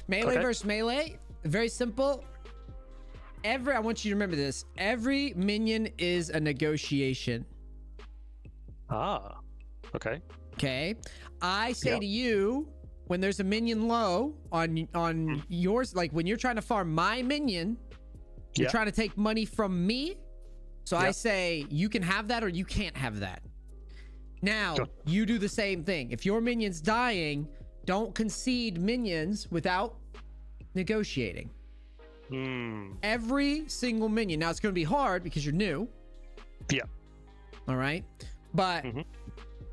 Melee versus melee. Very simple. I want you to remember this. Every minion is a negotiation. Ah. Okay. Okay. I say to you, when there's a minion low on yours, like when you're trying to farm my minion, you're trying to take money from me. So I say you can have that or you can't have that. Now, you do the same thing. If your minion's dying, don't concede minions without negotiating. Every single minion. Now, it's going to be hard because you're new. Yeah. All right. But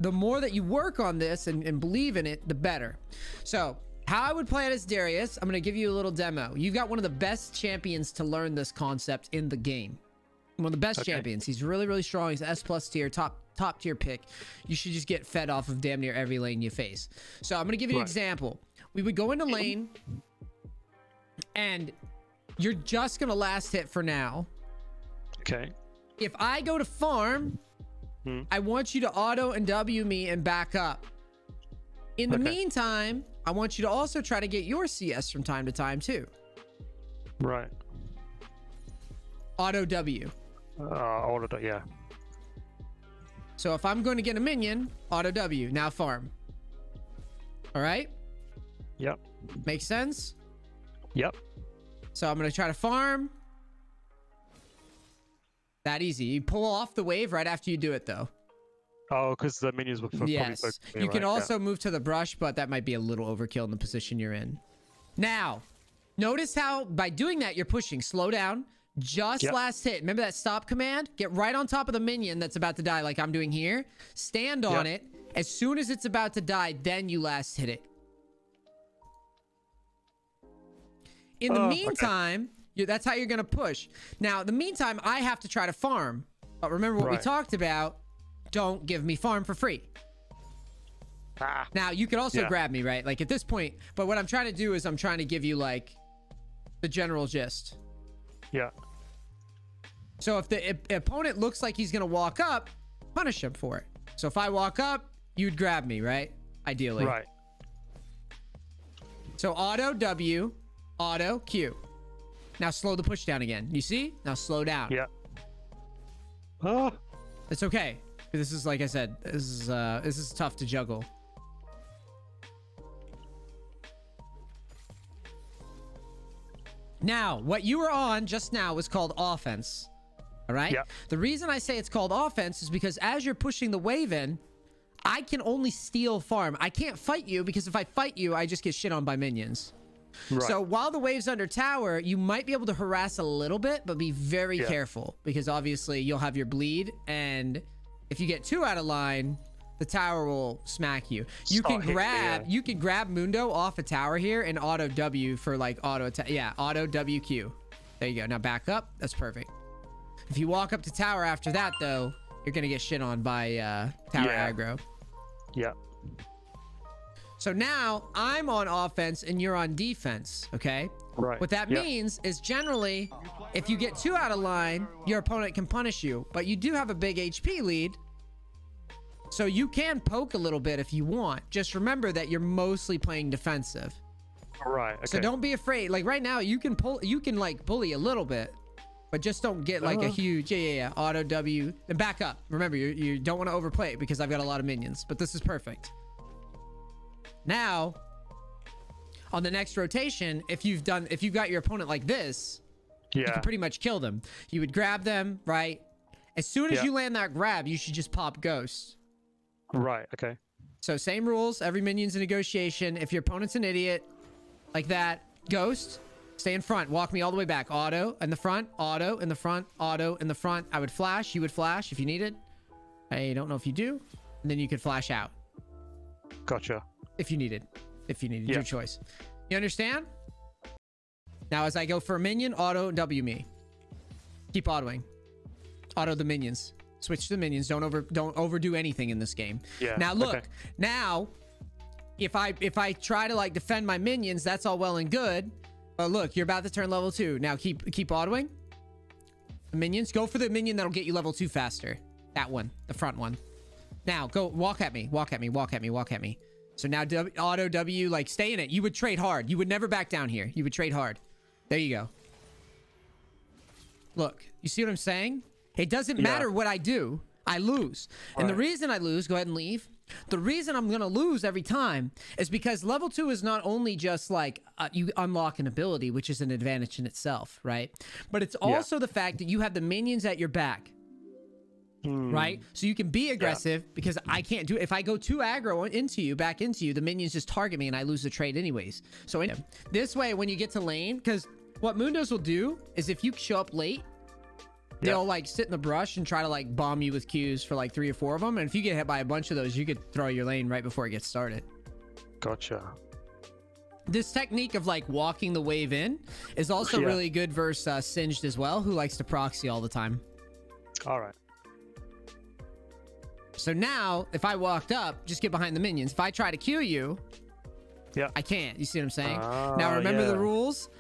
the more that you work on this and believe in it, the better. So how I would play it as Darius, I'm going to give you a little demo. You've got one of the best champions to learn this concept in the game. One of the best champions. He's really, really strong. He's S+ tier, top tier pick. You should just get fed off of damn near every lane you face. So I'm going to give you an example. We would go into lane and you're just going to last hit for now. Okay. If I go to farm, I want you to auto and W me and back up. In the meantime, I want you to also try to get your CS from time to time too. Right. Auto W. Auto, yeah. So if I'm going to get a minion, auto W, now farm. All right? Yep. Makes sense? Yep. So I'm going to try to farm. That easy. You pull off the wave right after you do it, though. Oh, because the minions were yes. You can also move to the brush, but that might be a little overkill in the position you're in. Now, notice how by doing that, you're pushing. Slow down. Just last hit. Remember that stop command? Get right on top of the minion that's about to die like I'm doing here. Stand on it. As soon as it's about to die, then you last hit it. In the meantime, that's how you're going to push. Now, in the meantime, I have to try to farm. But remember what we talked about. Don't give me farm for free. Now, you can also grab me, right? Like at this point. But what I'm trying to do is I'm trying to give you like the general gist. Yeah. So if the opponent looks like he's going to walk up, punish him for it. So if I walk up, you'd grab me, right? Ideally. Right. So auto W, auto Q. Now slow the push down again. You see? Now slow down. Yeah. It's okay. This is, like I said, this is tough to juggle. Now, what you were on just now was called offense. All right? Yep. The reason I say it's called offense is because as you're pushing the wave in, I can only steal farm. I can't fight you because if I fight you, I just get shit on by minions. Right. So while the wave's under tower, you might be able to harass a little bit, but be very careful because obviously you'll have your bleed. And if you get too out of line, the tower will smack you. You can grab Mundo off a tower here and auto W for like auto attack. Yeah, auto WQ. There you go. Now back up. That's perfect. If you walk up to tower after that, though, you're going to get shit on by tower aggro. Yeah. So now I'm on offense and you're on defense. Okay. Right. What that means is generally, if you get too out of line, your opponent can punish you. But you do have a big HP lead. So you can poke a little bit if you want. Just remember that you're mostly playing defensive. Right. Okay. So don't be afraid. Like right now, you can like bully a little bit, but just don't get like a huge auto W. Then back up. Remember, you don't want to overplay it because I've got a lot of minions. But this is perfect. Now, on the next rotation, if you've got your opponent like this, you can pretty much kill them. You would grab them, right? As soon as you land that grab, you should just pop Ghost. Right. Okay. So same rules. Every minion's a negotiation. If your opponent's an idiot, like that, Ghost, stay in front. Walk me all the way back. Auto in the front. Auto in the front. Auto in the front. I would flash. You would flash if you needed. I don't know if you do. And then you could flash out. Gotcha. If you needed. Your choice. You understand? Now, as I go for a minion, auto W me. Keep autoing. Auto the minions. Switch to the minions. Don't overdo anything in this game. Yeah. Now look. Okay. Now, if I try to like defend my minions, that's all well and good. But look, you're about to turn level 2. Now keep autoing. The minions. Go for the minion that'll get you level 2 faster. That one. The front one. Now go walk at me. Walk at me. Walk at me. Walk at me. So now auto W, like stay in it. You would trade hard. You would never back down here. You would trade hard. There you go. Look, you see what I'm saying? It doesn't matter what I do. I lose. And the reason I lose, go ahead and leave. The reason I'm going to lose every time is because level 2 is not only just like you unlock an ability, which is an advantage in itself, right? But it's also the fact that you have the minions at your back. Right? So you can be aggressive because I can't do it. If I go too aggro into you, back into you, the minions just target me and I lose the trade anyways. So this way, when you get to lane, because what Mundos will do is if you show up late, they'll like sit in the brush and try to like bomb you with Qs for like 3 or 4 of them. And if you get hit by a bunch of those, you could throw your lane right before it gets started. Gotcha. This technique of like walking the wave in is also really good versus Singed as well, who likes to proxy all the time. All right. So now, if I walked up, just get behind the minions. If I try to Q you, I can't. You see what I'm saying? Now, remember the rules?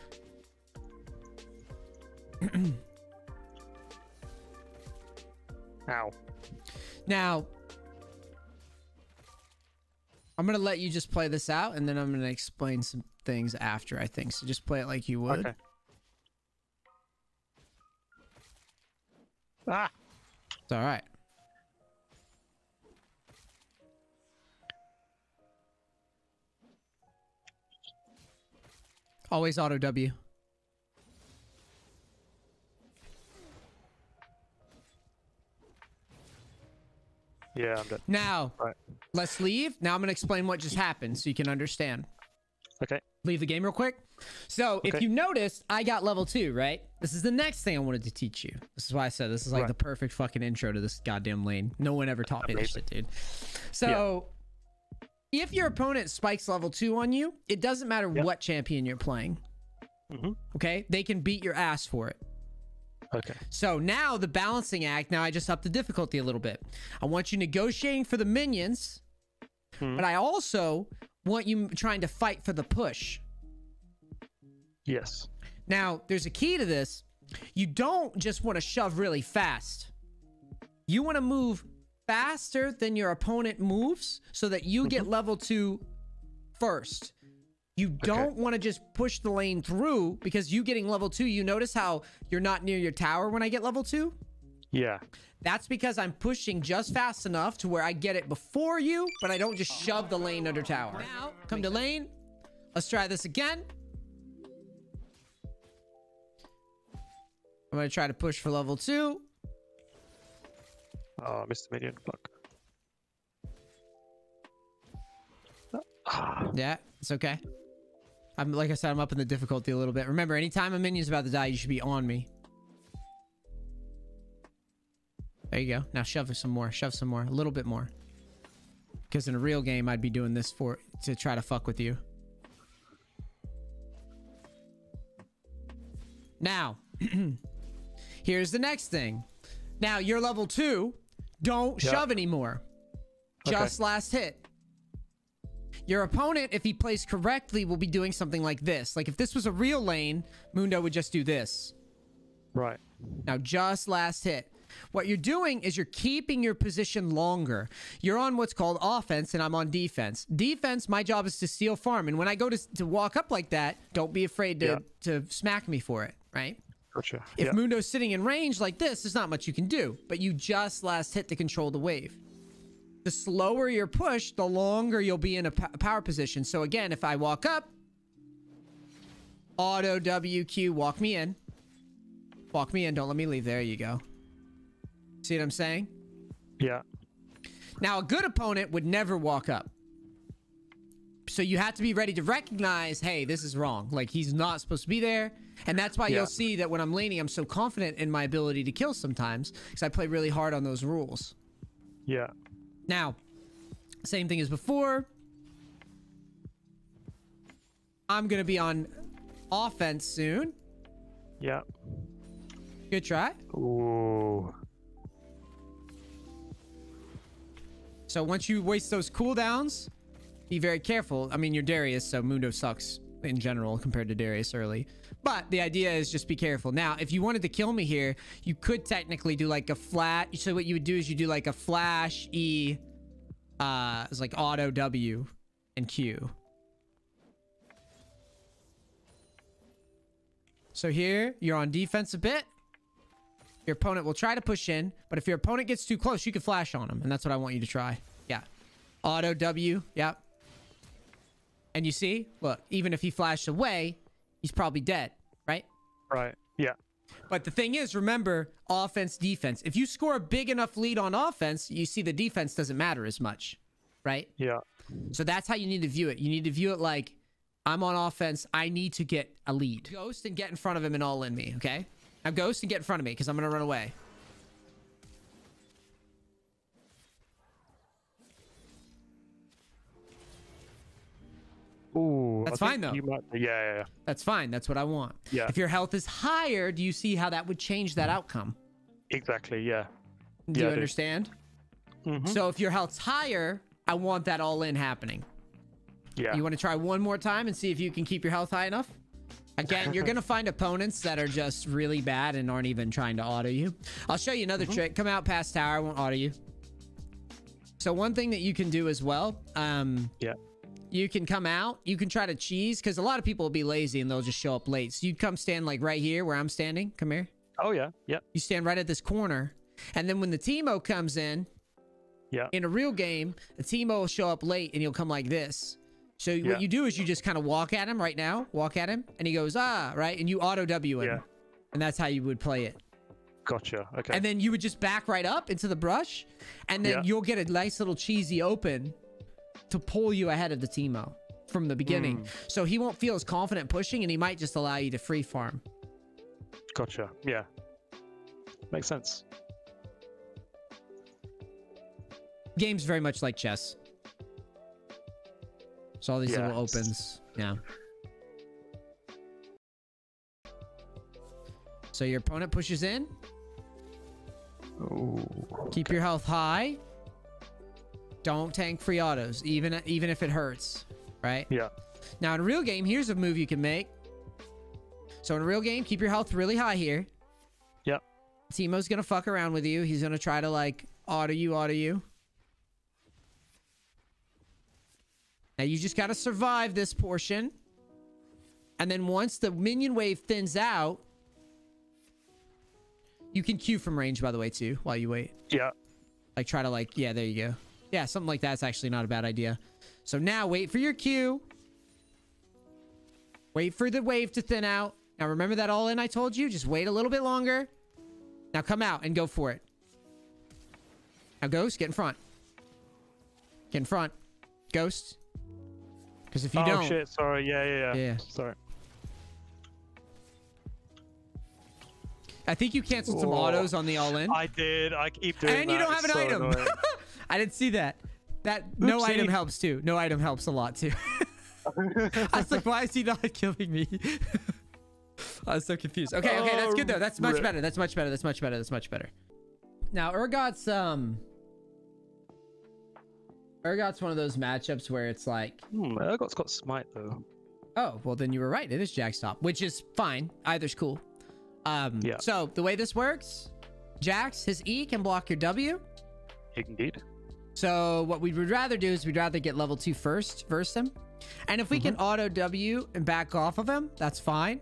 Ow. Now, I'm going to let you just play this out, and then I'm going to explain some things after, I think. So just play it like you would. Okay. Ah! It's all right. Always auto W. Yeah, I'm dead. Now, let's leave. Now I'm going to explain what just happened so you can understand. Okay. Leave the game real quick. So if you noticed, I got level 2, right? This is the next thing I wanted to teach you. This is why I said this is like the perfect fucking intro to this goddamn lane. No one ever taught me this shit, dude. So if your opponent spikes level 2 on you, it doesn't matter what champion you're playing. Okay? They can beat your ass for it. Okay. So now the balancing act, now I just upped the difficulty a little bit. I want you negotiating for the minions, but I also want you trying to fight for the push. Yes. Now, there's a key to this. You don't just want to shove really fast. You want to move faster than your opponent moves so that you get level 2 first. You don't want to just push the lane through because you getting level 2, you notice how you're not near your tower when I get level 2? Yeah. That's because I'm pushing just fast enough to where I get it before you, but I don't just shove the lane under tower. Now, come to lane. Let's try this again. I'm going to try to push for level 2. Oh, Mr. Minion. Fuck. Yeah, it's okay. Like I said, I'm up in the difficulty a little bit. Remember, anytime a minion's about to die, you should be on me. There you go. Now shove some more. Shove some more. A little bit more. Because in a real game, I'd be doing this to try to fuck with you. Now, here's the next thing. Now, you're level 2. Don't shove anymore. Just last hit. Your opponent, if he plays correctly, will be doing something like this. Like if this was a real lane, Mundo would just do this. Right. Now, just last hit. What you're doing is you're keeping your position longer. You're on what's called offense, and I'm on defense. Defense, my job is to steal farm. And when I go to walk up like that, don't be afraid to smack me for it, right? Gotcha. If Mundo's sitting in range like this, there's not much you can do. But you just last hit to control the wave. The slower your push, the longer you'll be in a power position. So again, if I walk up, auto WQ, walk me in. Walk me in, don't let me leave. There you go. See what I'm saying? Yeah. Now, a good opponent would never walk up. So you have to be ready to recognize, hey, this is wrong. Like, he's not supposed to be there. And that's why you'll see that when I'm laning, I'm so confident in my ability to kill sometimes. Because I play really hard on those rules. Yeah. Now, same thing as before. I'm going to be on offense soon. Yeah. Good try. Ooh. So once you waste those cooldowns, be very careful. I mean, you're Darius, so Mundo sucks in general compared to Darius early. But the idea is just be careful. Now, if you wanted to kill me here, you could technically do like a flat. So what you would do is you do like a flash E, it's like auto W. and Q. So here, you're on defense a bit. Your opponent will try to push in, but if your opponent gets too close, you can flash on him, and that's what I want you to try. Yeah. Auto W. Yep. And you see, look, even if he flashed away, he's probably dead, right? Right. Yeah. But the thing is, remember, offense, defense. If you score a big enough lead on offense, you see the defense doesn't matter as much, right? Yeah. So that's how you need to view it. You need to view it like, I'm on offense. I need to get a lead. Ghost and get in front of him and all in me, okay? Now ghost and get in front of me because I'm going to run away. Ooh. That's fine, though. Yeah. That's fine. That's what I want. Yeah. If your health is higher, do you see how that would change that outcome? Exactly. Yeah. Do you understand? Mm-hmm. So if your health's higher, I want that all in happening. Yeah. You want to try one more time and see if you can keep your health high enough? Again, you're going to find opponents that are just really bad and aren't even trying to auto you. I'll show you another trick. Come out past tower. I won't auto you. So one thing that you can do as well. Yeah. You can come out. You can try to cheese because a lot of people will be lazy and they'll just show up late. So you come stand like right here where I'm standing. Come here. Oh, yeah. Yeah. You stand right at this corner. And then when the Teemo comes in, in a real game, the Teemo will show up late and he'll come like this. So what you do is you just kind of walk at him right now. Walk at him. And he goes, ah, right? And you auto W him. Yeah. And that's how you would play it. Gotcha. Okay. And then you would just back right up into the brush. And then you'll get a nice little cheesy open to pull you ahead of the Teemo from the beginning. So he won't feel as confident pushing and he might just allow you to free farm. Gotcha. Yeah. Makes sense. Game's very much like chess. So all these little opens. Yeah. So your opponent pushes in. Ooh. Keep your health high. Don't tank free autos, even if it hurts, right? Yeah. Now in a real game, here's a move you can make. So in a real game, keep your health really high here. Yep. Teemo's gonna fuck around with you. He's gonna try to like auto you. Now you just gotta survive this portion. And then once the minion wave thins out, you can Q from range, by the way, too, while you wait. Yeah. Like try to like, yeah, there you go. Yeah, something like that's actually not a bad idea. So now wait for your Q. Wait for the wave to thin out. Now remember that all in I told you? Just wait a little bit longer. Now come out and go for it. Now Ghost, get in front. Get in front. Ghost. Because if you don't... Oh shit, sorry. Yeah. Sorry. I think you canceled some autos on the all-in. I did. I keep doing that. And you don't have an item. I didn't see that. No item helps too. No item helps a lot too. I was like, why is he not killing me? I was so confused. Okay, that's good though. That's much better. That's much better. Now, Urgot's one of those matchups where it's like... Urgot's got smite though. Oh, well then you were right. It is Jack's top, which is fine. Either's cool. So the way this works, Jax, his E can block your W. Indeed. So what we would rather do is we'd rather get level 2 first, verse him. And if we can auto W and back off of him, that's fine.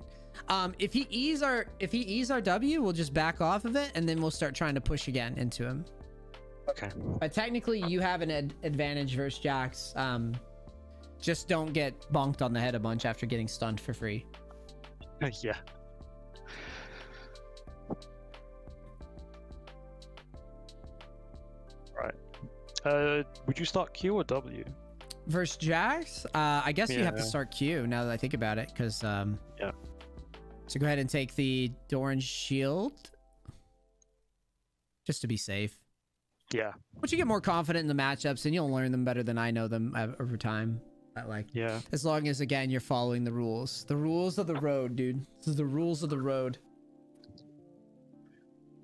If he E's our W, we'll just back off of it and then we'll start trying to push again into him. Okay. But technically you have an advantage versus Jax. Just don't get bonked on the head a bunch after getting stunned for free. Yeah. Right. Would you start Q or W? Versus Jax? I guess you have to start Q now that I think about it, because yeah. So go ahead and take the orange shield. Just to be safe. Yeah. Once you get more confident in the matchups, and you'll learn them better than I know them over time. As long as, again, you're following the rules. The rules of the road, dude. This is the rules of the road.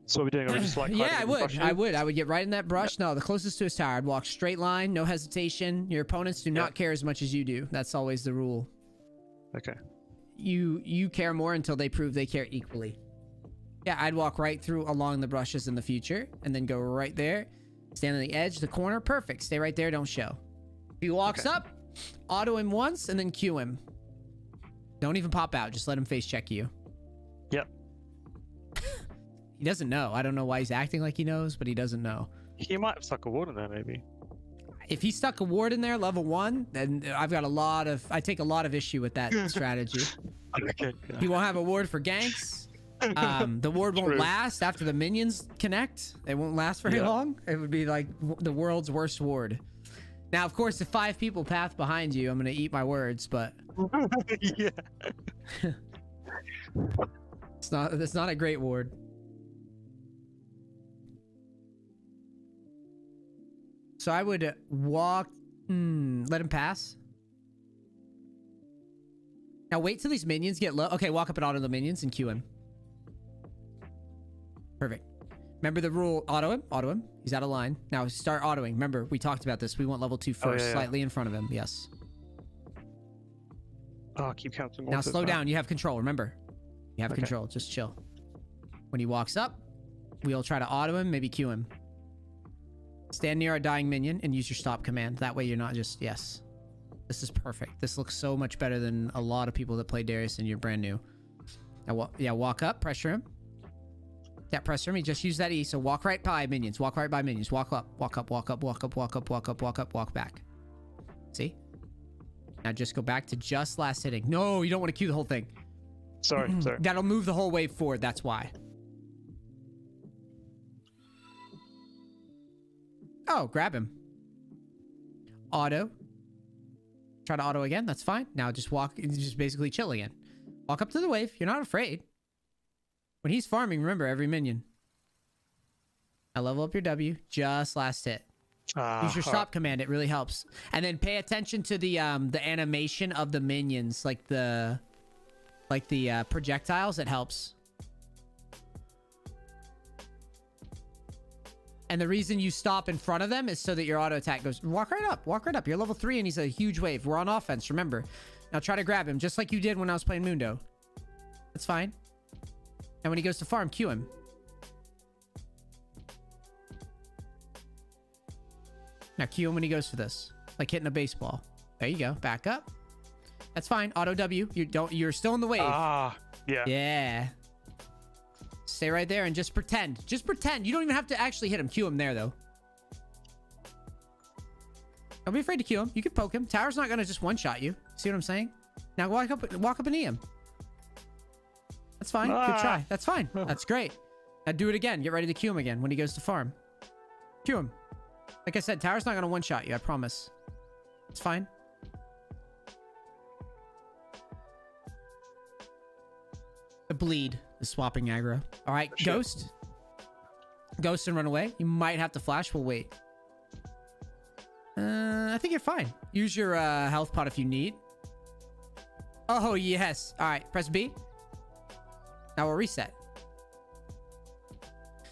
So what are we doing? Are we just like... Yeah, I would get right in that brush. No, the closest to his tower. I'd walk straight line, no hesitation. Your opponents do not care as much as you do. That's always the rule. Okay. You care more until they prove they care equally. Yeah, I'd walk right through along the brushes in the future, and then go right there. Stand on the edge, the corner. Perfect. Stay right there. Don't show. If he walks up, Auto him once and then Q him. Don't even pop out. Just let him face check you. Yep. He doesn't know. I don't know why he's acting like he knows, but he doesn't know. He might have stuck a ward in there, maybe. If he stuck a ward in there, level 1, then I've got I take a lot of issue with that strategy. Okay. He won't have a ward for ganks. The ward won't last after the minions connect. It won't last very long. It would be like the world's worst ward. Now, of course, if 5 people path behind you, I'm going to eat my words, but... Yeah. It's not a great ward. So I would walk... let him pass. Now wait till these minions get low. Okay, walk up and auto the minions and Q him. Perfect. Remember the rule, auto him. He's out of line. Now start autoing. Remember, we talked about this. We want level 2 first, slightly in front of him. Yes. Oh, keep counting. Now slow down. You have control. Remember, you have control. Just chill. When he walks up, we'll try to auto him, maybe Q him. Stand near a dying minion and use your stop command. That way you're not just, yes. This is perfect. This looks so much better than a lot of people that play Darius and you're brand new. Now, walk up, pressure him. Yeah, pressure him. He just use that E. So walk right by minions. Walk right by minions. Walk up. Walk up. Walk up. Walk up. Walk up. Walk up. Walk up. Walk back. See? Now just go back to just last hitting. No, you don't want to queue the whole thing. Sorry. That'll move the whole wave forward. That's why. Oh, grab him. Auto. Try to auto again. That's fine. Now just walk. Just basically chill again. Walk up to the wave. You're not afraid. When he's farming, remember every minion. Now level up your W. Just last hit. Use your stop command. It really helps. And then pay attention to the animation of the minions, like the projectiles. It helps. And the reason you stop in front of them is so that your auto attack goes. Walk right up. Walk right up. You're level 3 and he's a huge wave. We're on offense. Remember. Now try to grab him just like you did when I was playing Mundo. That's fine. And when he goes to farm, Q him. Now Q him when he goes for this. Like hitting a baseball. There you go. Back up. That's fine. Auto W. You're still in the wave. Yeah. Yeah. Stay right there and just pretend. Just pretend. You don't even have to actually hit him. Q him there, though. Don't be afraid to Q him. You can poke him. Tower's not going to just one-shot you. See what I'm saying? Now walk up and E him. That's fine. Good try. That's fine. That's great. Now do it again. Get ready to Q him again when he goes to farm. Q him. Like I said, Tower's not going to one-shot you. I promise. It's fine. The bleed is swapping aggro. All right, Shit. Ghost. Ghost and run away. You might have to flash. We'll wait. I think you're fine. Use your health pot if you need. Oh, yes. All right, press B. Now we'll reset.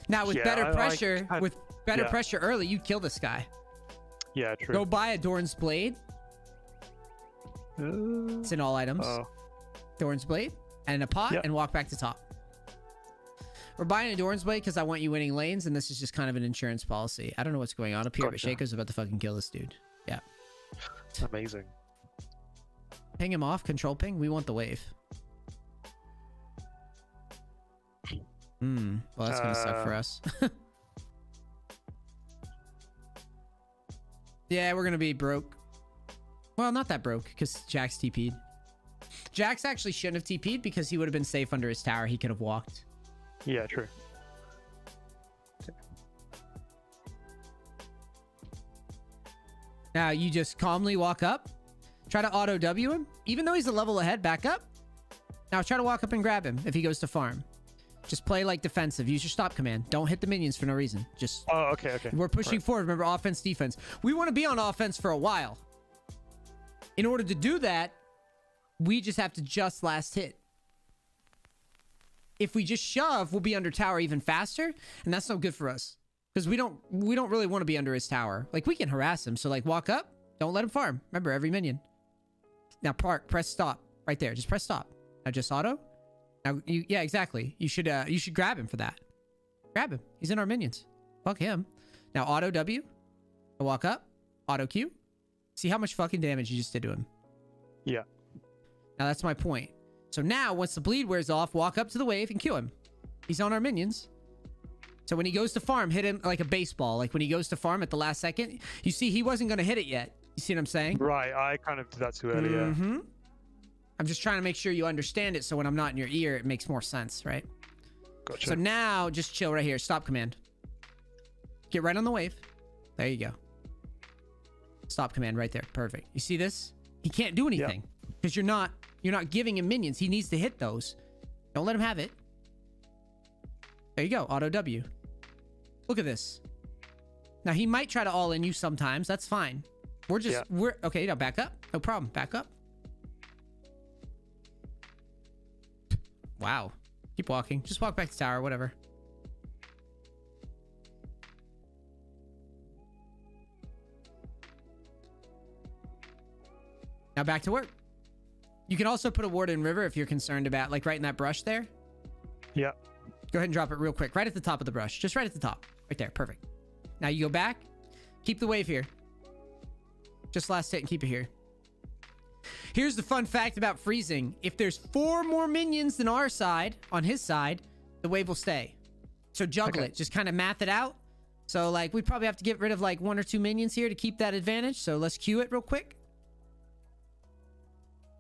Now with better pressure, pressure early, you'd kill this guy. Yeah, true. Go buy a Dorn's Blade. It's in all items. Dorn's Blade and a pot and walk back to top. We're buying a Dorn's Blade because I want you winning lanes, and this is just kind of an insurance policy. I don't know what's going on up here, but Shaco's about to fucking kill this dude. Yeah. Amazing. Ping him off. Control ping. We want the wave. Well, that's gonna suck for us. Yeah, we're gonna be broke. Well, not that broke, because Jax TP'd. Jax actually shouldn't have TP'd because he would have been safe under his tower. He could have walked. Yeah, true. Now, you just calmly walk up. Try to auto W him. Even though he's a level ahead, back up. Now, try to walk up and grab him if he goes to farm. Just play like defensive. Use your stop command. Don't hit the minions for no reason. Just... Oh, okay. We're pushing forward. Remember, offense, defense. We want to be on offense for a while. In order to do that, we just have to just last hit. If we just shove, we'll be under tower even faster, and that's no good for us. Because we don't really want to be under his tower. Like, we can harass him. So, like, walk up. Don't let him farm. Remember, every minion. Now, press stop. Right there. Just press stop. Now, just auto. Now, yeah, exactly. You should grab him for that. Grab him. He's in our minions. Fuck him. Now, auto W. Walk up. Auto Q. See how much fucking damage you just did to him? Yeah. Now that's my point. So now, once the bleed wears off, walk up to the wave and kill him. He's on our minions. So when he goes to farm, hit him like a baseball. Like when he goes to farm at the last second, you see he wasn't going to hit it yet. You see what I'm saying? Right, I kind of did that too early, yeah. I'm just trying to make sure you understand it so when I'm not in your ear, it makes more sense, right? Gotcha. So now, just chill right here. Stop command. Get right on the wave. There you go. Stop command right there. Perfect. You see this? He can't do anything because you're not giving him minions. He needs to hit those. Don't let him have it. There you go. Auto W. Look at this. Now, he might try to all-in you sometimes. That's fine. We're okay. Now back up. No problem. Back up. Wow. Keep walking. Just walk back to tower. Whatever. Now back to work. You can also put a ward in river if you're concerned about, like, right in that brush there. Yeah. Go ahead and drop it real quick. Right at the top of the brush. Just right at the top. Right there. Perfect. Now you go back. Keep the wave here. Just last hit and keep it here. Here's the fun fact about freezing. If there's 4 more minions than our side, on his side, the wave will stay. So juggle it. Just kind of math it out. So, like, we'd probably have to get rid of, like, 1 or 2 minions here to keep that advantage. So let's queue it real quick.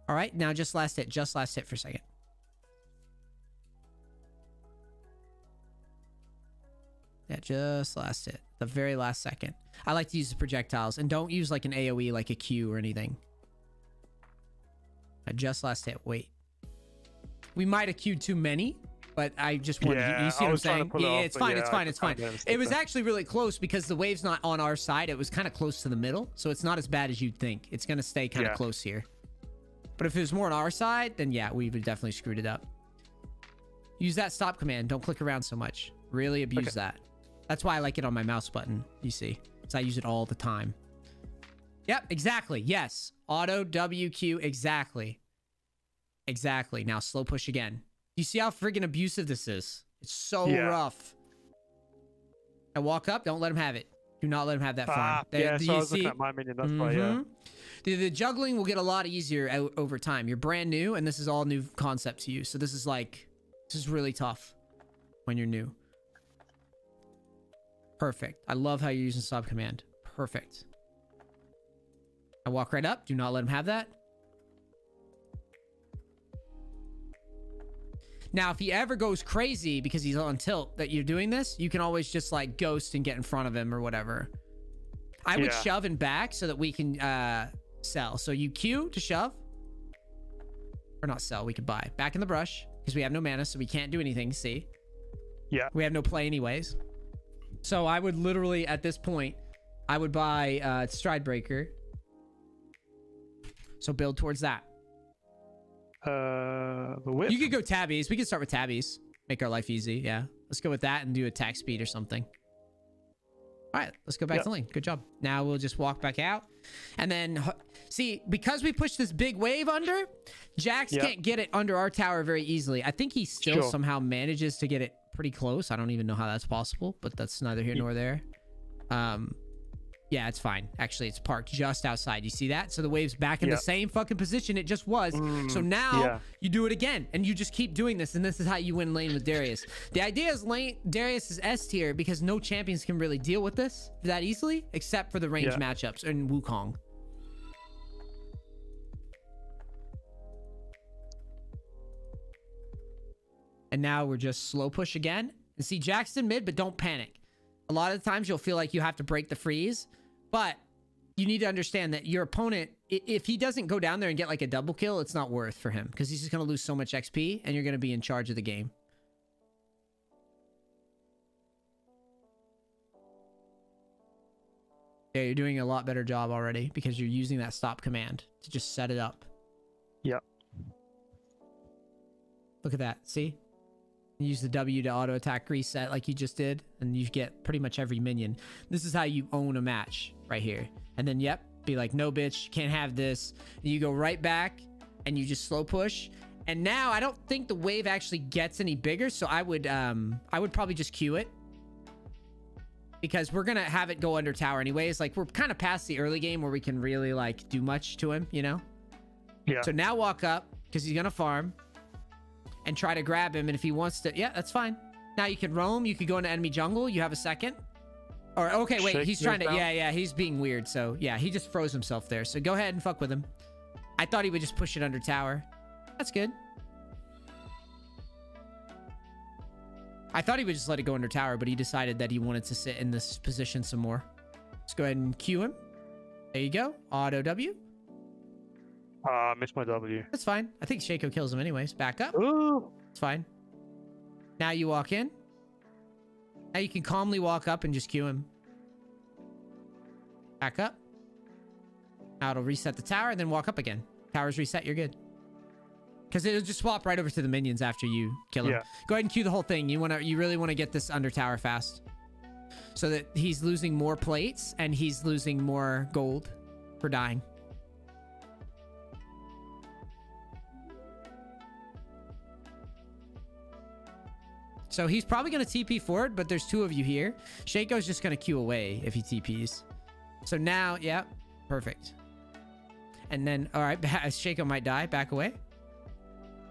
All right. Now just last hit. Just last hit for a second. Yeah, just last hit. The very last second. I like to use the projectiles. And don't use, like, an AoE, like a Q or anything. Just last hit. Wait. We might have queued too many, but I just wanted you see what I'm saying? Yeah, it's fine. It's fine. It's fine. It was actually really close because the wave's not on our side. It was kind of close to the middle, so it's not as bad as you'd think. It's going to stay kind of close here. But if it was more on our side, then yeah, we would definitely screwed it up. Use that stop command. Don't click around so much. Really abuse that. That's why I like it on my mouse button, you see. Because I use it all the time. Yep, exactly. Yes. Auto WQ. Exactly. Exactly. Now slow push again. You see how friggin' abusive this is? It's so rough. Now walk up. Don't let him have it. Do not let him have that farm. Yeah, so I was looking at my minion. That's why, yeah. The juggling will get a lot easier over time. You're brand new, and this is all new concept to you. So this is like, this is really tough when you're new. Perfect. I love how you're using sub command. Perfect. I walk right up. Do not let him have that. Now, if he ever goes crazy because he's on tilt that you're doing this, you can always just like ghost and get in front of him or whatever. I would shove and back so that we can sell. So you Q to shove. Or not sell, we could buy. Back in the brush because we have no mana, so we can't do anything, see? Yeah. We have no play anyways. So I would literally, at this point, I would buy Stride Breaker. So build towards that. The whip? You could go tabbies. We could start with tabbies. Make our life easy, yeah. Let's go with that and do attack speed or something. All right, let's go back to lane. Good job. Now we'll just walk back out. And then, see, because we pushed this big wave under, Jax can't get it under our tower very easily. I think he still somehow manages to get it pretty close. I don't even know how that's possible, but that's neither here nor there. Yeah, it's fine. Actually, it's parked just outside. You see that? So the wave's back in the same fucking position it just was. So now you do it again, and you just keep doing this, and this is how you win lane with Darius. The idea is Darius is S tier because no champions can really deal with this that easily, except for the range matchups and Wukong. And now we're just slow push again. And see, Jackson mid, but don't panic. A lot of the times you'll feel like you have to break the freeze, but you need to understand that your opponent, if he doesn't go down there and get like a double kill, it's not worth for him because he's just going to lose so much XP and you're going to be in charge of the game. Yeah, you're doing a lot better job already because you're using that stop command to just set it up. Yep. Look at that. See? Use the W to auto attack reset like you just did, and you get pretty much every minion. This is how you own a match right here. And then, yep, be like, no, bitch, can't have this. And you go right back, and you just slow push. And now I don't think the wave actually gets any bigger, so I would probably just queue it. because we're gonna have it go under tower anyways. Like, we're kind of past the early game where we can really like do much to him, you know? Yeah. So now walk up because he's gonna farm and try to grab him. And if he wants to, yeah, that's fine. Now you can roam. You could go into enemy jungle. You have a second. Or okay, wait, he's trying to. Yeah, he's being weird. So yeah, he just froze himself there. So go ahead and fuck with him. I thought he would just push it under tower. That's good. I thought he would just let it go under tower, but he decided that he wanted to sit in this position some more. Let's go ahead and Q him. There you go. Auto W. Missed my W. That's fine. I think Shaco kills him anyways. Back up. Ooh. It's fine. Now you walk in. Now you can calmly walk up and just Q him. Back up. Now it'll reset the tower and then walk up again. Tower's reset. You're good. Because it'll just swap right over to the minions after you kill him. Yeah. Go ahead and Q the whole thing. You really want to get this under tower fast, so that he's losing more plates and he's losing more gold for dying. So he's probably going to TP forward, but there's two of you here. Shaco's just going to Q away if he TPs. So now, yeah, perfect. And then, all right, Shaco might die. Back away.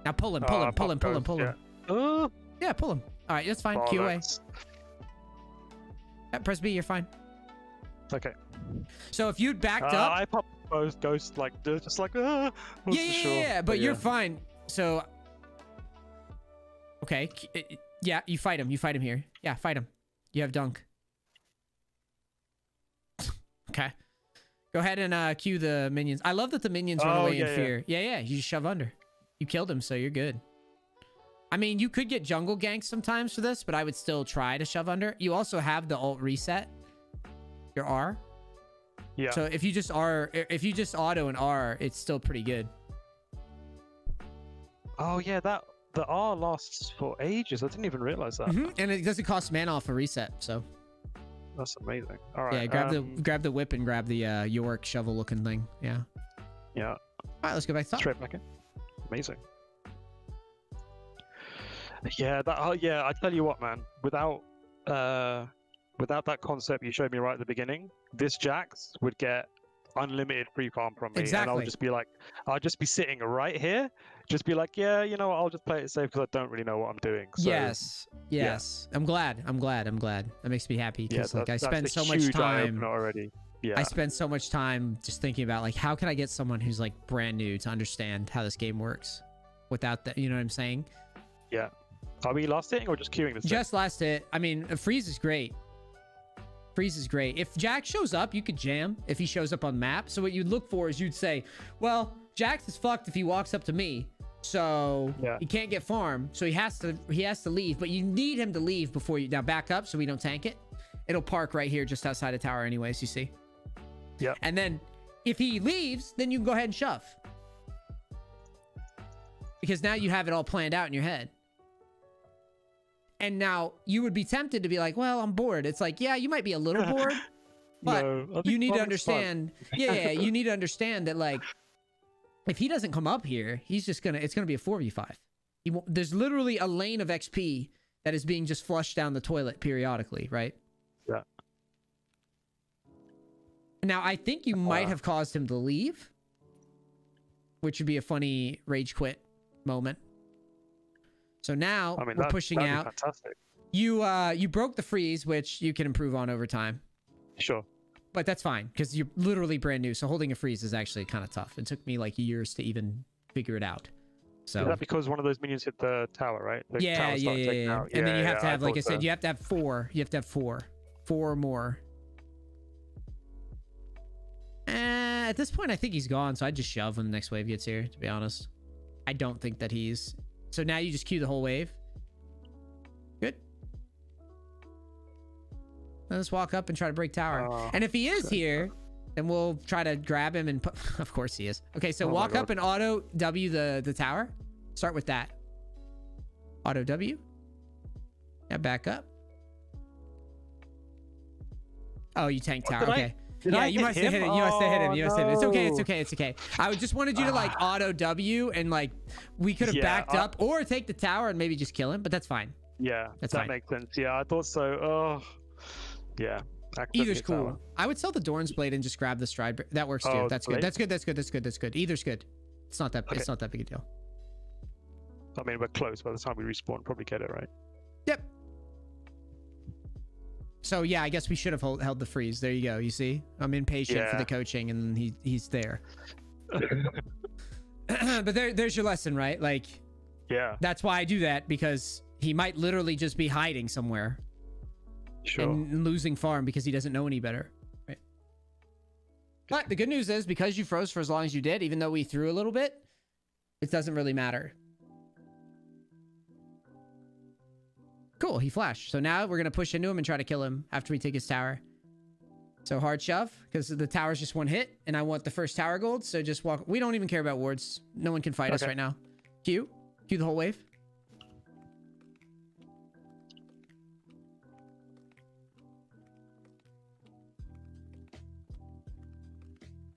Now pull him, pull him, pull him, pull him, pull him. Yeah, pull him. All right, that's fine. Q away. Yeah, press B, you're fine. Okay. So if you'd backed up... I pop both ghosts like, just like, yeah, but you're fine. So... Okay. Yeah, you fight him. You fight him here. Yeah, fight him. You have dunk. Okay. Go ahead and Q the minions. I love that the minions run away in fear. Yeah, you just shove under. You killed him, so you're good. I mean, you could get jungle ganks sometimes for this, but I would still try to shove under. You also have the ult reset. Your R. Yeah. So if you just auto and R, it's still pretty good. Oh yeah, the R lasts for ages. I didn't even realize that. And it doesn't cost mana off a reset, so. That's amazing. All right. Yeah, grab the whip and grab the York shovel looking thing. Yeah. Yeah. All right, let's go back to top. Straight back in. Amazing. Yeah, I tell you what, man. Without that concept you showed me right at the beginning, this Jax would get unlimited free farm from me. Exactly. And I'll just be sitting right here, just be like, yeah, you know what, I'll just play it safe because I don't really know what I'm doing. So, yes. Yeah. I'm glad. That makes me happy because I spend so much time already. Yeah. I spend so much time just thinking about like, how can I get someone who's like brand new to understand how this game works without that, you know what I'm saying? Yeah. Are we last hitting or just queuing this? Just last hit. I mean, a freeze is great. Freeze is great. If Jax shows up, you could jam if he shows up on map. So what you'd look for is you'd say, well, Jax is fucked if he walks up to me. So he can't get farm. So he has to leave, but you need him to leave before you now back up so we don't tank it. It'll park right here just outside of tower anyways, you see? Yeah. And then if he leaves, then you can go ahead and shove. Because now you have it all planned out in your head. And now you would be tempted to be like, well, I'm bored. It's like, yeah, you might be a little bored, but you need to understand. Yeah, you need to understand that like, if he doesn't come up here, it's going to be a 4v5. There's literally a lane of XP that is being just flushed down the toilet periodically, right? Yeah. Now, I think you might have caused him to leave, which would be a funny rage quit moment. So now we're pushing out. Fantastic. You broke the freeze, which you can improve on over time. Sure. But that's fine because you're literally brand new. So holding a freeze is actually kind of tough. It took me like years to even figure it out. So is that because one of those minions hit the tower, right? The yeah. And then you have to have, like I said, you have to have 4. You have to have 4 or more. At this point, I think he's gone. So I'd just shove when the next wave gets here, to be honest. I don't think that he's... So now you just queue the whole wave. Good. Let's walk up and try to break tower. And if he is here, then we'll try to grab him and put... Of course he is. Okay, so walk up and auto W the tower. Start with that. Auto W. Yeah, back up. Oh, you tanked tower. Okay. Yeah, you must have hit it. You must have hit him. You must have hit it. It's okay. It's okay. It's okay. I just wanted you to like auto W and like we could have backed up or take the tower and maybe just kill him, but that's fine. Yeah, that makes sense. Yeah, I thought so. Oh, Yeah. Either's cool. I would sell the Dorn's Blade and just grab the Stride. That works too. Oh, That's blade? good. That's good. That's good. That's good. That's good. Either's good. It's not that. Okay. It's not that big a deal. I mean, we're close. By the time we respawn, probably get it right. Yep. So yeah, I guess we should have held the freeze. There you go. You see, I'm impatient for the coaching, and he's there. But there's your lesson, right? Like, yeah, that's why I do that, because he might literally just be hiding somewhere, and losing farm because he doesn't know any better. Right. But the good news is, because you froze for as long as you did, even though we threw a little bit, it doesn't really matter. Cool, he flashed. So now we're going to push into him and try to kill him after we take his tower. So hard shove, because the tower's just one hit, and I want the first tower gold, so just walk. We don't even care about wards. No one can fight us right now. Q the whole wave.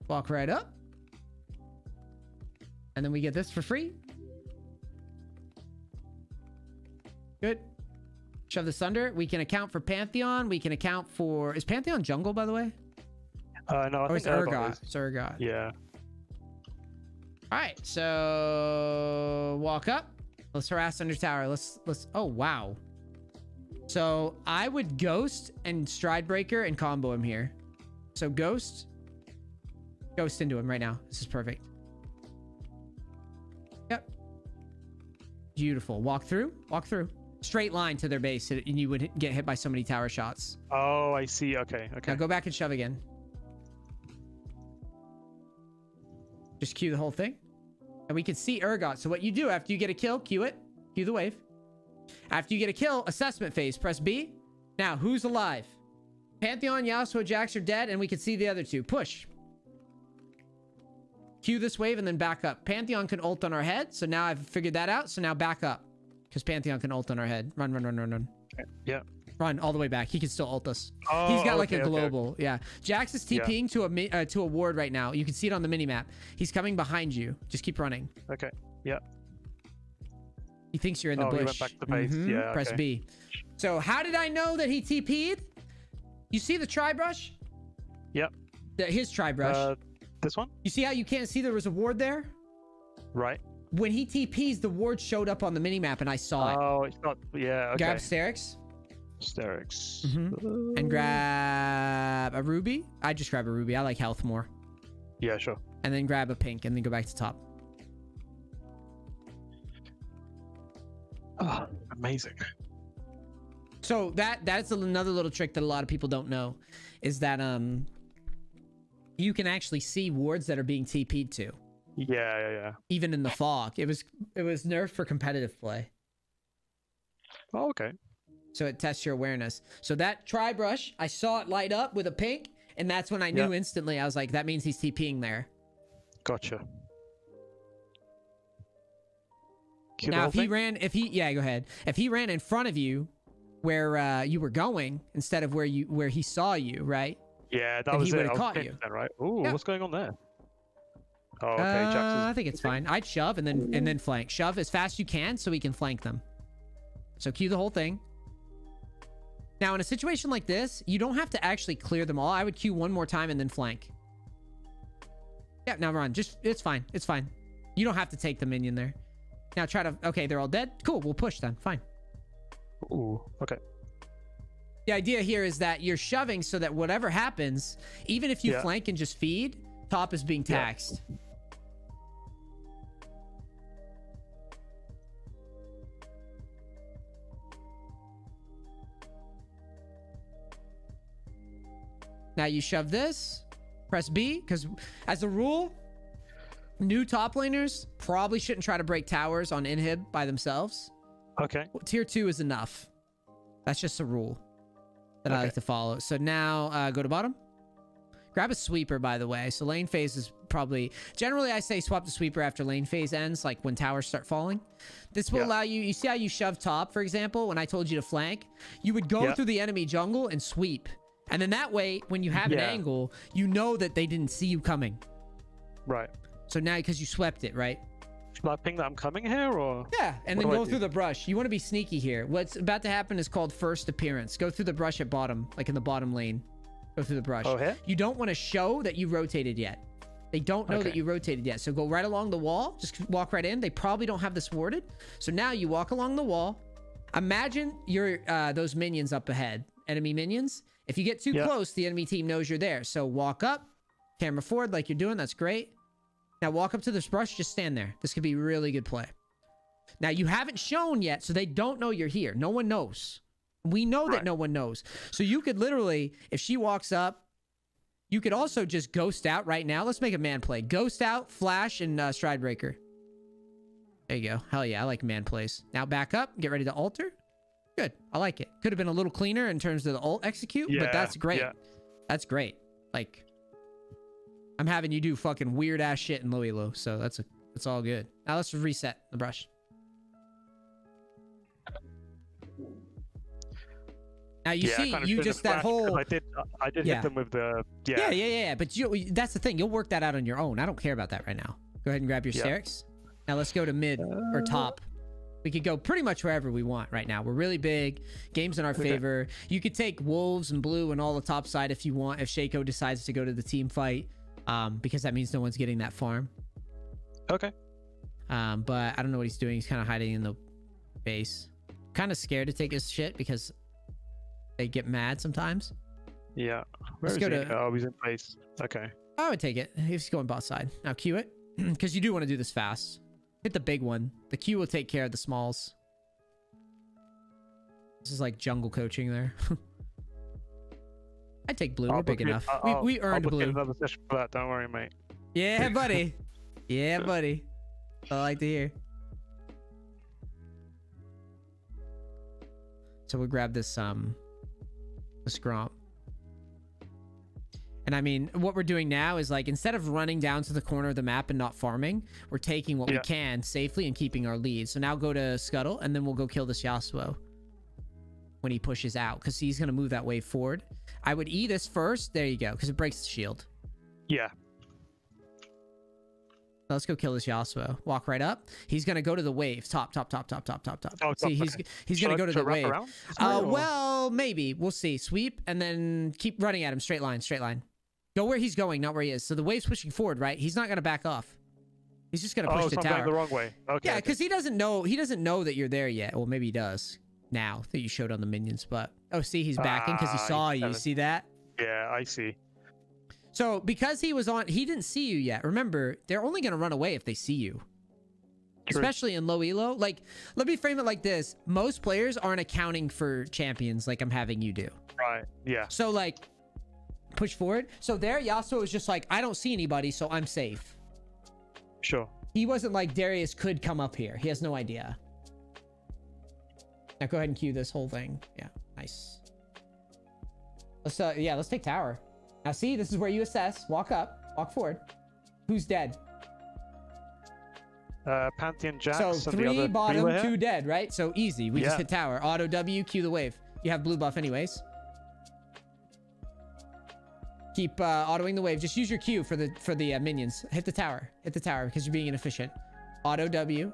Walk right up. And then we get this for free. Good. Shove this under. We can account for Pantheon. We can account for... Is Pantheon jungle, by the way? No, I think it's Urgot. It's Urgot. Yeah. All right, so walk up. Let's harass under tower. Let's. Oh wow. So I would ghost and stride breaker and combo him here. So ghost into him right now. This is perfect. Yep. Beautiful. Walk through. Straight line to their base, and you would get hit by so many tower shots. Oh, I see. Okay. Now go back and shove again. Just Q the whole thing. And we can see Urgot. So what you do after you get a kill, Q it. Q the wave. After you get a kill, assessment phase. Press B. Now, who's alive? Pantheon, Yasuo, Jax are dead, and we can see the other two. Push. Q this wave and then back up. Pantheon can ult on our head. So now I've figured that out. So now back up. Because Pantheon can ult on our head. Run. Yeah. Run all the way back. He can still ult us. Oh, he's got like a global. Okay. Yeah. Jax is TPing Yeah. to a ward right now. You can see it on the minimap. He's coming behind you. Just keep running. Okay. Yeah. He thinks you're in the bush. He went back to the base. Yeah. Press B. So how did I know that he TP'd? You see the tri-brush? Yep. His tri-brush. This one? You see how you can't see there was a ward there? Right. When he TPs, the ward showed up on the minimap and I saw it. Oh, it's not. Yeah. Okay. Grab Sterix. And grab a ruby. I just grab a ruby. I like health more. Yeah, sure. And then grab a pink and then go back to top. Oh, amazing. So that's another little trick that a lot of people don't know, is that you can actually see wards that are being TP'd to. Yeah. Even in the fog. It was nerfed for competitive play. Oh, okay. So it tests your awareness. So that tri-brush, I saw it light up with a pink, and that's when I knew instantly. I was like, that means he's TPing there. Gotcha. Now, if he ran, go ahead. If he ran in front of you, where you were going instead of where he saw you, right? Yeah, that was it. He would have caught you. Then, right? Ooh, what's going on there? Oh, okay. I think it's fine. I'd shove and then flank. Shove as fast as you can so we can flank them. So Q the whole thing. Now, in a situation like this, you don't have to actually clear them all. I would Q one more time and then flank. Yeah, now run. It's fine. It's fine. You don't have to take the minion there. Now try to... Okay, they're all dead. Cool, we'll push then. Fine. Ooh, okay. The idea here is that you're shoving so that whatever happens, even if you flank and just feed, top is being taxed. Yeah. Now you shove this, press B, because as a rule, new top laners probably shouldn't try to break towers on inhib by themselves. Okay. Tier 2 is enough. That's just a rule that I like to follow. So now go to bottom. Grab a sweeper, by the way. So lane phase is probably... Generally, I say swap the sweeper after lane phase ends, like when towers start falling. This will allow you... You see how you shove top, for example, when I told you to flank? You would go through the enemy jungle and sweep. And then that way, when you have an angle, you know that they didn't see you coming. Right. So now, because you swept it, right? Like ping that I'm coming here, or yeah, and then go through the brush. You want to be sneaky here. What's about to happen is called first appearance. Go through the brush at bottom, like in the bottom lane. Go through the brush. Oh, here? You don't want to show that you rotated yet. They don't know that you rotated yet. So go right along the wall. Just walk right in. They probably don't have this warded. So now you walk along the wall. Imagine you're those minions up ahead. Enemy minions. If you get too close, the enemy team knows you're there. So walk up, camera forward like you're doing. That's great. Now walk up to this brush. Just stand there. This could be really good play. Now you haven't shown yet, so they don't know you're here. No one knows. We know that no one knows. So you could literally, if she walks up, you could also just ghost out right now. Let's make a man play. Ghost out, flash, and stride breaker. There you go. Hell yeah, I like man plays. Now back up, get ready to alter. Good. I like it. Could have been a little cleaner in terms of the ult execute, but that's great. Yeah. That's great. Like, I'm having you do fucking weird ass shit in low elo, so that's all good. Now let's reset the brush. Now you see, you just that whole. I did hit them with the yeah. But that's the thing. You'll work that out on your own. I don't care about that right now. Go ahead and grab your Sterix. Now let's go to mid or top. We could go pretty much wherever we want right now. We're really big. Game's in our favor. You could take Wolves and Blue and all the top side if you want. If Shaco decides to go to the team fight, because that means no one's getting that farm. Okay. But I don't know what he's doing. He's kind of hiding in the base. Kind of scared to take his shit because they get mad sometimes. Yeah. Where is he? Oh, he's in place. Okay. I would take it. He's going bot side. Now Q it. Because you do want to do this fast. Hit the big one. The Q will take care of the smalls. This is like jungle coaching there. I'd take blue. We're big enough. We earned blue. Another session for that. Don't worry, mate. Yeah, buddy. Yeah, buddy. I like to hear. So we'll grab this Gromp. And I mean, what we're doing now is like, instead of running down to the corner of the map and not farming, we're taking what we can safely and keeping our lead. So now go to Scuttle, and then we'll go kill this Yasuo when he pushes out, because he's going to move that wave forward. I would E this first. There you go, because it breaks the shield. Yeah. So let's go kill this Yasuo. Walk right up. He's going to go to the wave. Top. Oh, see, he's going to go to the wave. Well, maybe. We'll see. Sweep, and then keep running at him. Straight line. Go where he's going, not where he is. So the wave's pushing forward, right? He's not going to back off. He's just going to push the tower. Going the wrong way. Okay. Yeah, because he doesn't know that you're there yet. Well, maybe he does now that you showed on the minions. But see, he's backing because he saw you. See that? Yeah, I see. So because he didn't see you yet. Remember, they're only going to run away if they see you. True. Especially in low elo. Like, let me frame it like this. Most players aren't accounting for champions like I'm having you do. Right. Yeah. So like, push forward. So there, Yasuo is just like, I don't see anybody, so I'm safe. Sure. He wasn't like, Darius could come up here. He has no idea. Now go ahead and queue this whole thing. Yeah, nice. Let's take tower. Now see, this is where you assess. Walk up, walk forward. Who's dead? Pantheon, Jax. So 3 bottom, 2 dead, right? So easy. We just hit tower. Auto W, Q the wave. You have blue buff anyways. Keep autoing the wave. Just use your Q for the minions. Hit the tower. Hit the tower because you're being inefficient. Auto W.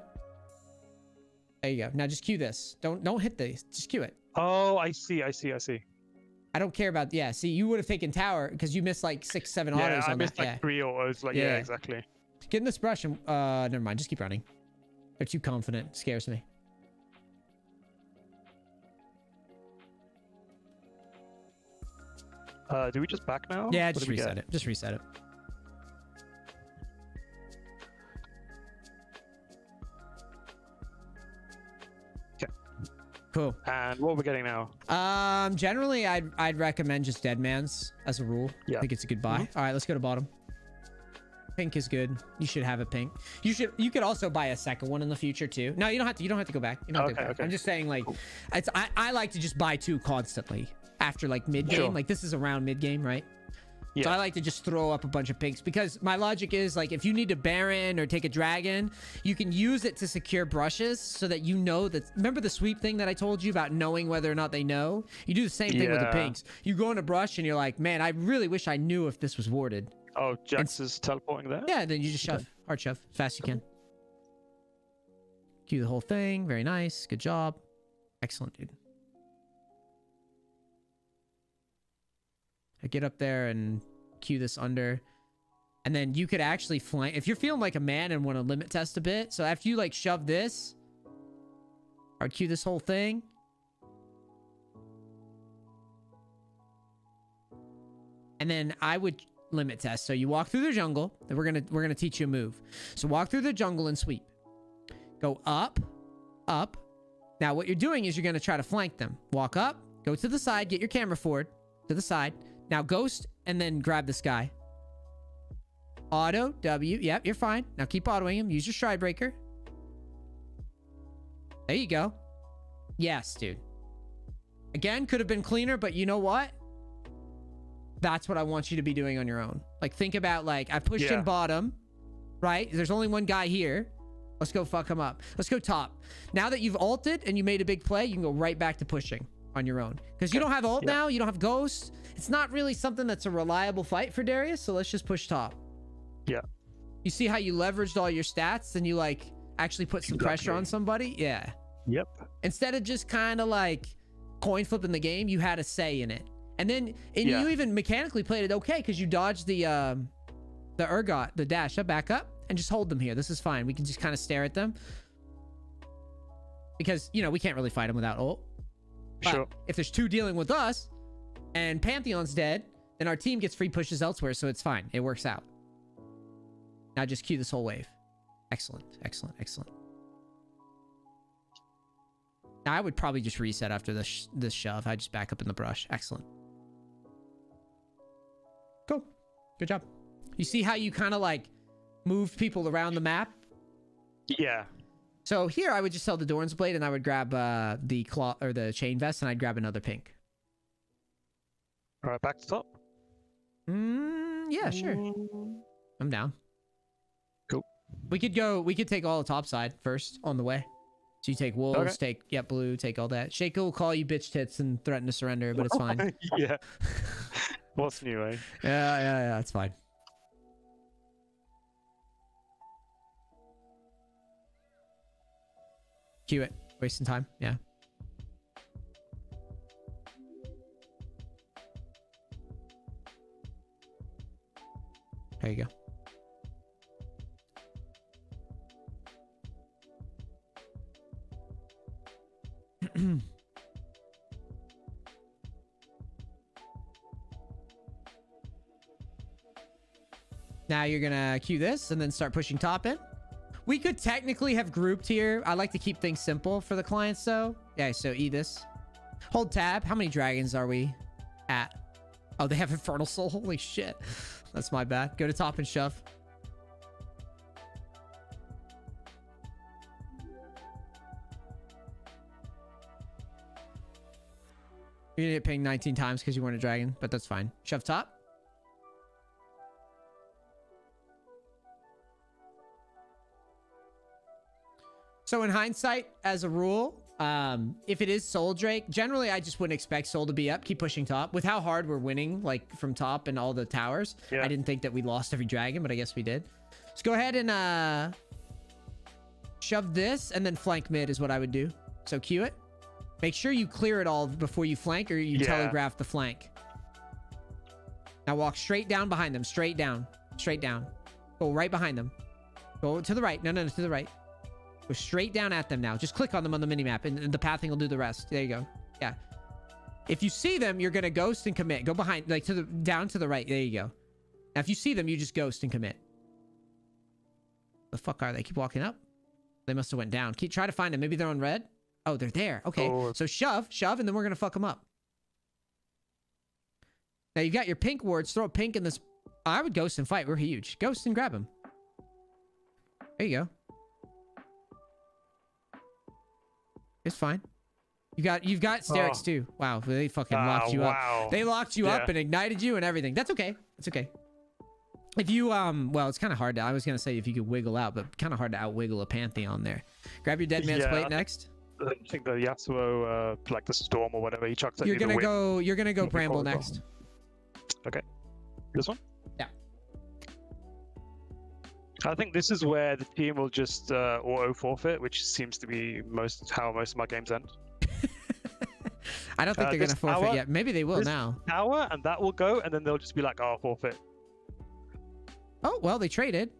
There you go. Now just Q this. Don't hit this. Just Q it. Oh, I see. I don't care about. Yeah. See, you would have taken tower because you missed like 6, 7 autos on that. I missed like 3 autos. Like yeah, exactly. Get in this brush and never mind. Just keep running. They're too confident. It scares me. Do we just back now? Yeah, just reset it. Just reset it. Okay. Cool. And what are we getting now? Generally, I'd recommend just Deadman's as a rule. Yeah. I think it's a good buy. All right, let's go to bottom. Pink is good. You should have a pink. You could also buy a second one in the future too. No, you don't have to. You don't have to go back. You don't have to go back. Okay. I'm just saying, like, I like to just buy 2 constantly after like mid game. Sure. Like this is around mid game, right? Yeah. So I like to just throw up a bunch of pinks because my logic is like, if you need a Baron or take a dragon, you can use it to secure brushes so that you know that. Remember the sweep thing that I told you about knowing whether or not they know? You do the same thing with the pinks. You go in a brush and you're like, man, I really wish I knew if this was warded. Oh, Jax is teleporting there? Yeah, then you just shove. Hard shove. As fast as you can. Q the whole thing. Very nice. Good job. Excellent, dude. I get up there and Q this under. And then you could actually flank. If you're feeling like a man and want to limit test a bit. So after you like shove this, I would Q this whole thing. And then I would limit test. So you walk through the jungle. Then we're gonna teach you a move. So walk through the jungle and sweep. Go up, up. Now what you're doing is you're gonna try to flank them. Walk up, go to the side, get your camera forward to the side. Now ghost and then grab this guy. Auto W. Yep, you're fine. Now keep autoing him. Use your stride breaker. There you go. Yes, dude. Again, could have been cleaner, but you know what? That's what I want you to be doing on your own. Like, think about, like, I pushed in bottom, right? There's only one guy here. Let's go fuck him up. Let's go top. Now that you've ulted and you made a big play, you can go right back to pushing on your own. Because you don't have ult now. You don't have ghost. It's not really something that's a reliable fight for Darius, so let's just push top. Yeah. You see how you leveraged all your stats and you, like, actually put some pressure on somebody? Yeah. Yep. Instead of just kind of, like, coin flipping the game, you had a say in it. And then, you even mechanically played it okay because you dodged the ergot, the dash up, back up, and just hold them here. This is fine. We can just kind of stare at them. Because, you know, we can't really fight them without ult. But sure. If there's two dealing with us, and Pantheon's dead, then our team gets free pushes elsewhere, so it's fine. It works out. Now just Q this whole wave. Excellent, excellent, excellent. Now I would probably just reset after this shove. I just back up in the brush. Excellent. Cool. Good job. You see how you kind of like moved people around the map? Yeah. So here I would just sell the Doran's Blade and I would grab the claw or the chain vest and I'd grab another pink. All right, back to top. Yeah, sure. I'm down. Cool. We could take all the top side first on the way. So you take wolves, take blue, take all that. Shaco will call you bitch tits and threaten to surrender, but it's fine. Yeah. What's new, eh? Yeah, it's fine. Cue it. Wasting time. Yeah. There you go. Now you're gonna queue this and then start pushing top in. We could technically have grouped here. I like to keep things simple for the clients though. Yeah, so E this. Hold tab. How many dragons are we at? Oh, they have Infernal Soul. Holy shit. That's my bad. Go to top and shove. You're gonna get pinged 19 times because you weren't a dragon, but that's fine. Shove top. So in hindsight, as a rule, if it is Soul Drake, generally I just wouldn't expect Soul to be up. Keep pushing top. With how hard we're winning, like from top and all the towers, I didn't think that we lost every dragon, but I guess we did. Let's go ahead and shove this and then flank mid is what I would do. So Q it. Make sure you clear it all before you flank or you telegraph the flank. Now walk straight down behind them. Straight down. Straight down. Go right behind them. Go to the right. No, to the right. Go straight down at them now. Just click on them on the minimap and the pathing will do the rest. There you go. Yeah. If you see them, you're going to ghost and commit. Go behind, like down to the right. There you go. Now, if you see them, you just ghost and commit. The fuck are they? Keep walking up. They must have went down. Try to find them. Maybe they're on red. Oh, they're there. Okay. Oh. So shove, and then we're going to fuck them up. Now you've got your pink wards. Throw a pink in this. I would ghost and fight. We're huge. Ghost and grab him. There you go. It's fine. You've got Sterix too. Wow, they fucking locked you up. They locked you up and ignited you and everything. That's okay. It's okay. If you well, it's kind of hard to. I was gonna say if you could wiggle out, but kind of hard to outwiggle a Pantheon there. Grab your dead man's plate next. I think the Yasuo, like the storm or whatever, he chucks at You're gonna go Bramble next. Okay. This one? Yeah. I think this is where the team will just auto forfeit, which seems to be how most of my games end. I don't think they're gonna forfeit yet. Maybe they will now. Tower, and that will go, and then they'll just be like, "Oh, forfeit." Oh well, they traded.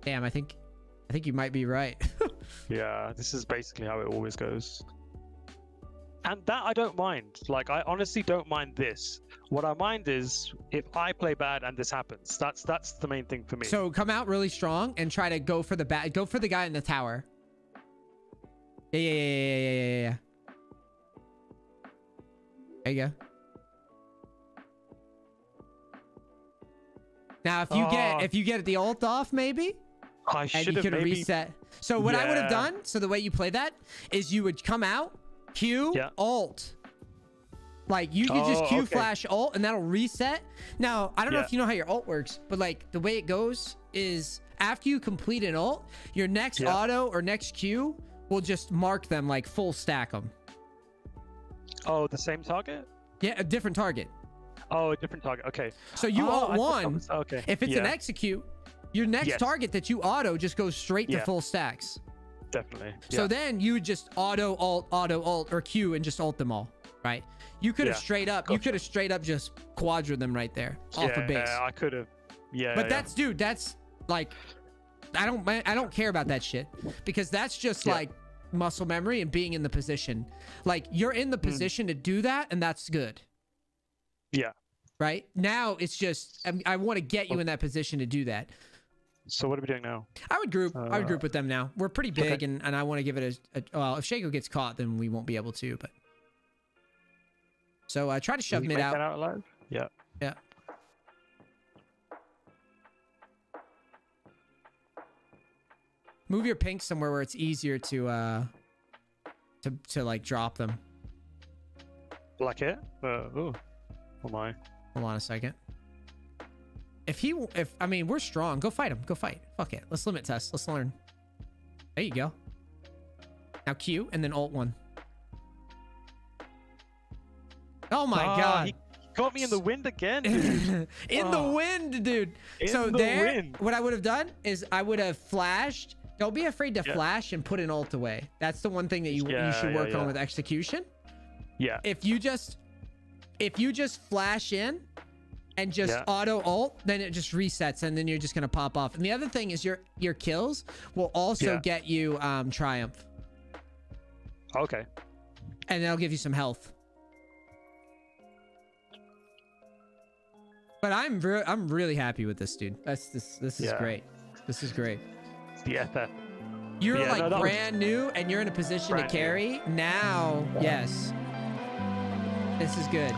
Damn, I think you might be right. Yeah, this is basically how it always goes. And that I don't mind. Like, I honestly don't mind this. What I mind is if I play bad and this happens. That's the main thing for me. So come out really strong and try to go for the go for the guy in the tower. Yeah. There you go. Now, if you get the ult off, maybe. And you could reset. So what I would have done, so the way you play that is you would come out, Q, ult. Like you could just Q flash ult and that'll reset. Now, I don't know if you know how your ult works, but like the way it goes is after you complete an ult, your next auto or next Q will just mark them, like full stack them. Oh, the same target? Yeah, a different target. Oh, a different target. Okay. So you ult one. Okay. If it's an execute, your next target that you auto just goes straight to full stacks. Definitely. So then you would just auto ult, or Q and just ult them all, right? You could have straight up, just quadra them right there off a base. Yeah, I could have. Yeah. But that's, dude, that's like, I don't care about that shit because that's just like muscle memory and being in the position. Like you're in the position to do that, and that's good. Yeah. Right now, it's just I want to get you in that position to do that. So what are we doing now? I would group with them now. We're pretty big, and I want to give it a well. If Shaco gets caught, then we won't be able to. But so I try to shove mid out. That out alive? Yeah. Yeah. Move your pink somewhere where it's easier to like drop them. Like it? Oh my. Hold on a second. I mean, we're strong. Go fight him. Go fight. Fuck it. Let's limit test. Let's learn. There you go. Now Q and then ult one. Oh my god. He got me in the wind again. In the wind, dude. What I would have done is I would have flashed. Don't be afraid to flash and put an ult away. That's the one thing that you should work on with execution. Yeah. If you just flash in and just auto ult, then it just resets and then you're just gonna pop off. And the other thing is your kills will also get you triumph. Okay. And that'll give you some health. But I'm really happy with this, dude. This is great. This is great. It's the FF. You're brand new and you're in a position to carry. Now, yes. This is good.